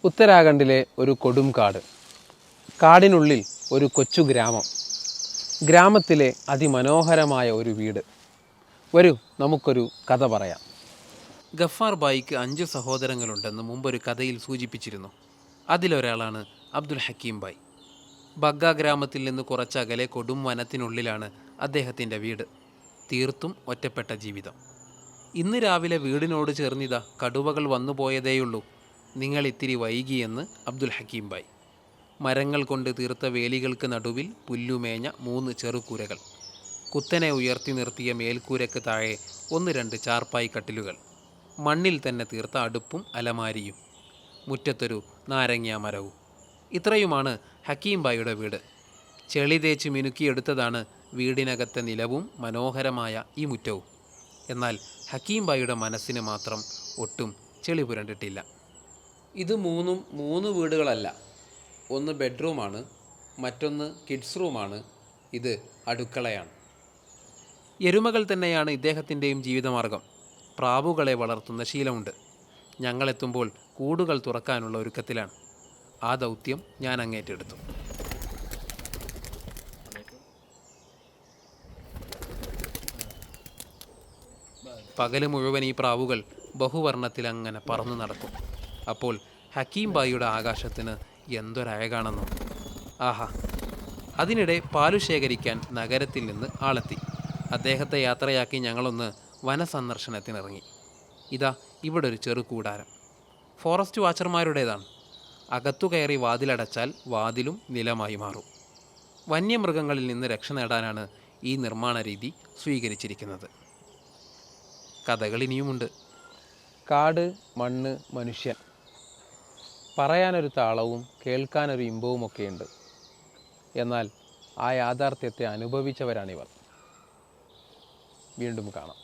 ഉത്തരാഖണ്ഡിലെ ഒരു കൊടും കാട്, കാടിനുള്ളിൽ ഒരു കൊച്ചു ഗ്രാമം, ഗ്രാമത്തിലെ അതിമനോഹരമായ ഒരു വീട്. വരൂ, നമുക്കൊരു കഥ പറയാം. ഗഫാർ ബായിക്ക് 5 സഹോദരങ്ങളുണ്ടെന്ന് മുമ്പൊരു കഥയിൽ സൂചിപ്പിച്ചിരുന്നു. അതിലൊരാളാണ് അബ്ദുൽ ഹക്കീം ബായ്. ബഗ്ഗ ഗ്രാമത്തിൽ നിന്ന് കുറച്ചകലെ കൊടും വനത്തിനുള്ളിലാണ് അദ്ദേഹത്തിൻ്റെ വീട്. തീർത്തും ഒറ്റപ്പെട്ട ജീവിതം. ഇന്ന് രാവിലെ വീടിനോട് ചേർന്നിതാ കടുവകൾ വന്നുപോയതേയുള്ളൂ. നിങ്ങൾ ഇത്തിരി വൈകിയെന്ന് അബ്ദുൽ ഹക്കീം ബായ്. മരങ്ങൾ കൊണ്ട് തീർത്ത വേലികൾക്ക് നടുവിൽ പുല്ലുമേഞ്ഞ 3 ചെറുകൂരകൾ, കുത്തനെ ഉയർത്തി നിർത്തിയ മേൽക്കൂരയ്ക്ക് താഴെ 1-2 ചാർപ്പായി കട്ടിലുകൾ, മണ്ണിൽ തന്നെ തീർത്ത അടുപ്പും അലമാരിയും, മുറ്റത്തൊരു നാരങ്ങാ മരവും. ഇത്രയുമാണ് ഹക്കീം ബായിയുടെ വീട്. ചെളി തേച്ച് മിനുക്കിയെടുത്തതാണ് വീടിനകത്തെ നിലവും മനോഹരമായ ഈ മുറ്റവും. എന്നാൽ ഹക്കീം ബായിയുടെ മനസ്സിന് മാത്രം ഒട്ടും ചെളി പുരണ്ടിട്ടില്ല. ഇത് 3 വീടുകളല്ല. ഒന്ന് ബെഡ്റൂമാണ്, മറ്റൊന്ന് കിഡ്സ് റൂമാണ്, ഇത് അടുക്കളയാണ്. എരുമകൾ തന്നെയാണ് ഇദ്ദേഹത്തിൻ്റെയും ജീവിതമാർഗം. പ്രാവുകളെ വളർത്തുന്ന ശീലമുണ്ട്. ഞങ്ങളെത്തുമ്പോൾ കൂടുകൾ തുറക്കാനുള്ള ഒരുക്കത്തിലാണ്. ആ ദൗത്യം ഞാൻ അങ്ങേറ്റെടുത്തു. പകല് മുഴുവൻ ഈ പ്രാവുകൾ ബഹുവർണ്ണത്തിൽ അങ്ങനെ പറന്നു നടക്കും. അപ്പോൾ ഹക്കീം ബായിയുടെ ആകാശത്തിന് എന്തൊരഴകാണെന്നോ. ആഹാ! അതിനിടെ പാലു ശേഖരിക്കാൻ നഗരത്തിൽ നിന്ന് ആളെത്തി. അദ്ദേഹത്തെ യാത്രയാക്കി ഞങ്ങളൊന്ന് വനസന്ദർശനത്തിനിറങ്ങി. ഇതാ ഇവിടെ ഒരു ചെറു കൂടാരം. ഫോറസ്റ്റ് വാച്ചർമാരുടേതാണ്. അകത്തു കയറി വാതിലടച്ചാൽ വാതിലും നിലമായി മാറും. വന്യമൃഗങ്ങളിൽ നിന്ന് രക്ഷ നേടാനാണ് ഈ നിർമ്മാണ രീതി സ്വീകരിച്ചിരിക്കുന്നത്. കഥകൾ ഇനിയുമുണ്ട്. കാട്, മണ്ണ്, മനുഷ്യൻ, പറയാനൊരു താളവും കേൾക്കാനൊരു ഇമ്പവുമൊക്കെയുണ്ട്. എന്നാൽ ആ യാഥാർത്ഥ്യത്തെ അനുഭവിച്ചവരാണിവർ. വീണ്ടും കാണാം.